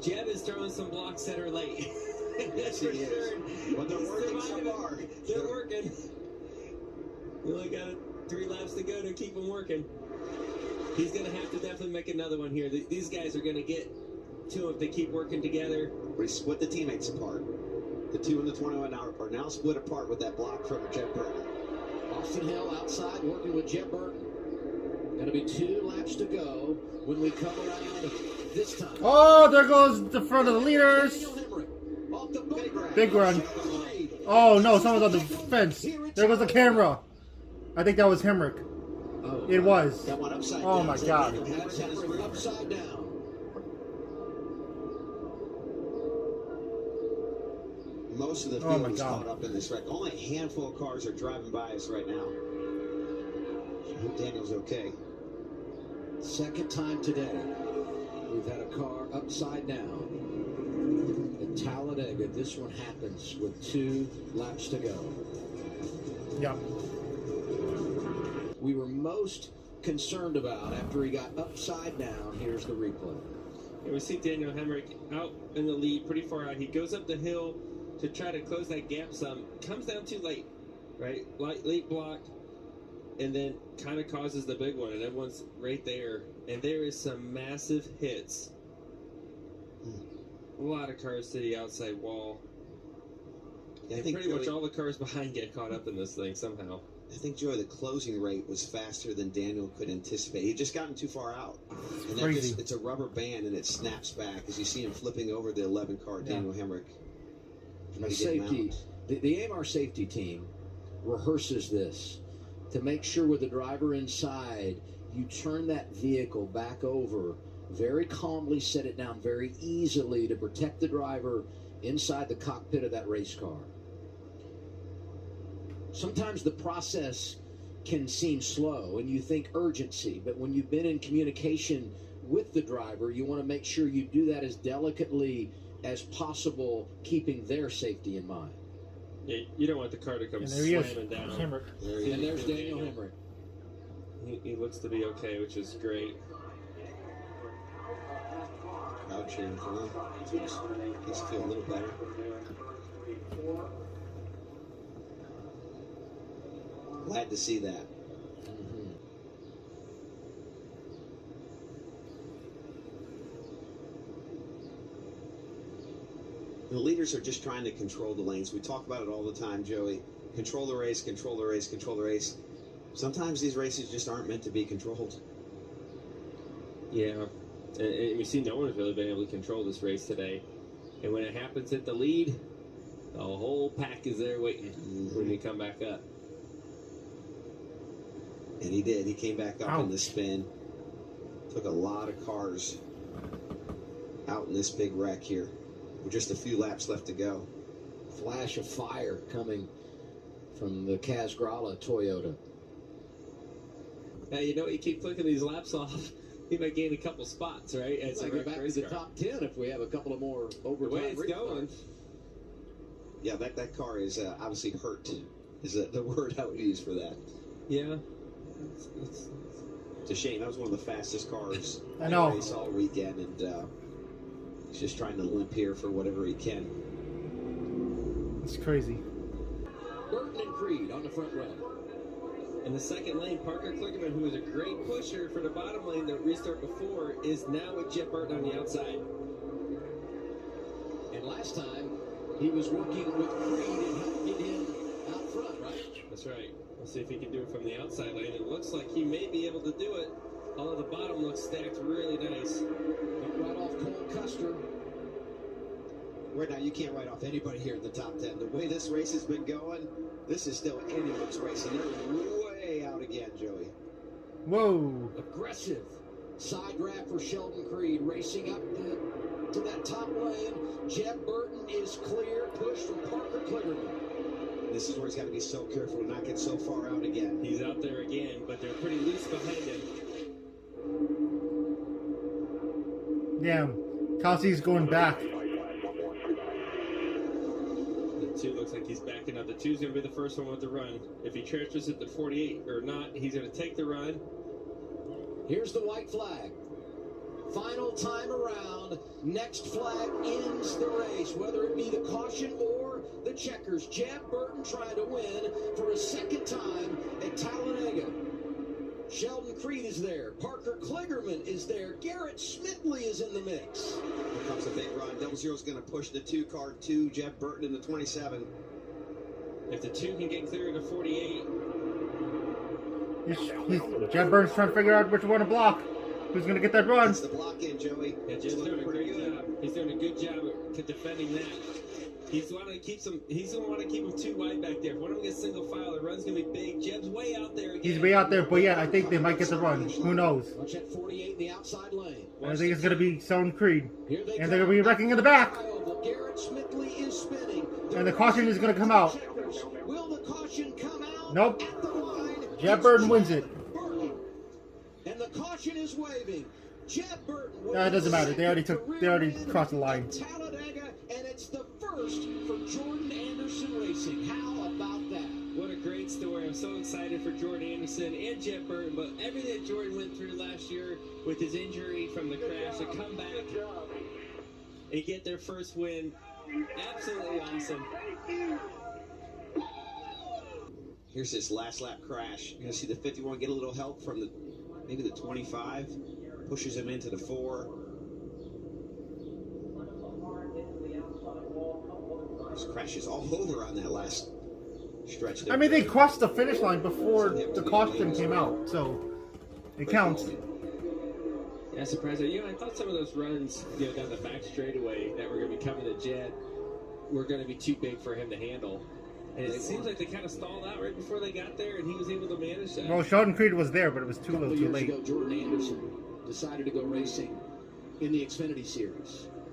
Jeb is throwing some blocks that are late. Yes, he is. But they're working so far. They're working. We only got 3 laps to go to keep them working. He's going to have to definitely make another one here. These guys are going to get to him if they keep working together. We split the teammates apart. The 2 and the 21 are now split apart with that block from Jeb Burton. Austin Hill outside working with Jeb Burton. Going to be 2 laps to go when we come around this time. Oh, there goes the front of the leaders. Big run. Oh no, someone's on the fence. There goes the camera. I think that was Hemrick. Oh, it was. That one upside Oh down. my God. That's Hemrick upside down. Most of the field is caught up in this wreck. Only a handful of cars are driving by us right now. I hope Daniel's okay. Second time today, we've had a car upside down. At Talladega, this one happens with 2 laps to go. Yep. We were most concerned about after he got upside down. Here's the replay. And we see Daniel Hemrick out in the lead, pretty far out. He goes up the hill to try to close that gap some. Comes down too late, right? Late block, and then kind of causes the big one, and everyone's right there. And there is some massive hits. A lot of cars to the outside wall. Yeah, I think pretty much all the cars behind get caught up in this thing somehow. I think, Joey, the closing rate was faster than Daniel could anticipate. He'd just gotten too far out. And crazy. It's a rubber band, and it snaps back as you see him flipping over the 11 car, Daniel Hemrick. Safety. The AMR safety team rehearses this to make sure with the driver inside, you turn that vehicle back over very calmly, set it down very easily to protect the driver inside the cockpit of that race car. Sometimes the process can seem slow and you think urgency, but when you've been in communication with the driver, you want to make sure you do that as delicately as possible, keeping their safety in mind. Yeah, you don't want the car to come slamming down. Hemrick. And there's Daniel Hemrick. He looks to be okay, which is great. Crowd cheering for him. Makes you feel a little better. Glad to see that. The leaders are just trying to control the lanes. We talk about it all the time, Joey. Control the race, control the race, control the race. Sometimes these races just aren't meant to be controlled. Yeah, and we see no one has really been able to control this race today. And when it happens at the lead, the whole pack is there waiting when we come back up. And he did. He came back up in the spin. Took a lot of cars out in this big wreck here. With just a few laps left to go. Flash of fire coming from the Kaz Grala Toyota. Now, you know, you keep flicking these laps off, he might gain a couple spots, right? As Might get back to the top 10 if we have a couple of more overtime. The way it's going. Yeah, that car is obviously hurt, is the word I would use for that. Yeah. It's a shame. That was one of the fastest cars I know. race all weekend, and he's just trying to limp here for whatever he can. It's crazy. Burton and Creed on the front row. In the second lane, Parker Klickerman, who was a great pusher for the bottom lane that restart before, is now with Jeb Burton on the outside. And last time, he was working with Creed and helped get him out front, right? That's right. We'll see if he can do it from the outside lane. It looks like he may be able to do it, although the bottom looks stacked really nice. Don't write off Cole Custer. Right now, you can't write off anybody here in the top 10. The way this race has been going, this is still anyone's race, and they're way out again, Joey. Whoa. Aggressive side wrap for Sheldon Creed, racing up to that top lane. Jeb Burton is clear, push from Parker Kligerman. This is where he's got to be so careful to not get so far out again. He's out there again, but they're pretty loose behind him. Damn. Kelsey's going back. The 2 looks like he's backing up. The 2's going to be the first one with the run. If he transfers it to 48 or not, he's going to take the run. Here's the white flag. Final time around. Next flag ends the race, whether it be the caution or the checkers. Jeb Burton trying to win for a second time at Talladega. Sheldon Creed is there. Parker Kligerman is there. Garrett Smitley is in the mix. Here comes a big run. Double Zero's going to push the 2 car to Jeb Burton in the 27. If the 2 can get clear to 48. Jeb Burton's trying to figure out which one to block. Who's going to get that run? It's the block in, Joey. Yeah, Jeb's doing a great job. He's doing a good job at defending that. He's going to keep them 2 wide back there. If one of them gets single file, the run's going to be big. Jeb's way out there again. He's way out there, but yeah, I think they might get the run. Who knows? Watch that 48 in the outside lane. I think it's going to be Sheldon Creed. Here they And they're going to be wrecking in the back. Garrett Smitley is spinning. And the caution is going to come out. Will the caution come out? Nope. At the line? Jeb Burton wins it. And the caution is waving. Jeb Burton. No, it doesn't matter. They already crossed the line. Talladega, and it's the first for Jordan Anderson Racing. How about that? What a great story. I'm so excited for Jordan Anderson and Jeb Burton, but everything that Jordan went through last year with his injury from the crash to come back and get their first win. Absolutely awesome. Here's this last lap crash. You're going to see the 51 get a little help from maybe the 25. Pushes him into the 4. Just crashes all over on that last stretch there. I mean, they crossed the finish line before the caution came out, so it counts. Yeah, surprising. I thought some of those runs, down the back straightaway that were going to be coming to Jed were going to be too big for him to handle. And it seems like they kind of stalled out right before they got there, and he was able to manage that. Well, Sheldon Creed was there, but it was too little too late. Ago, Jordan Anderson decided to go racing in the Xfinity Series.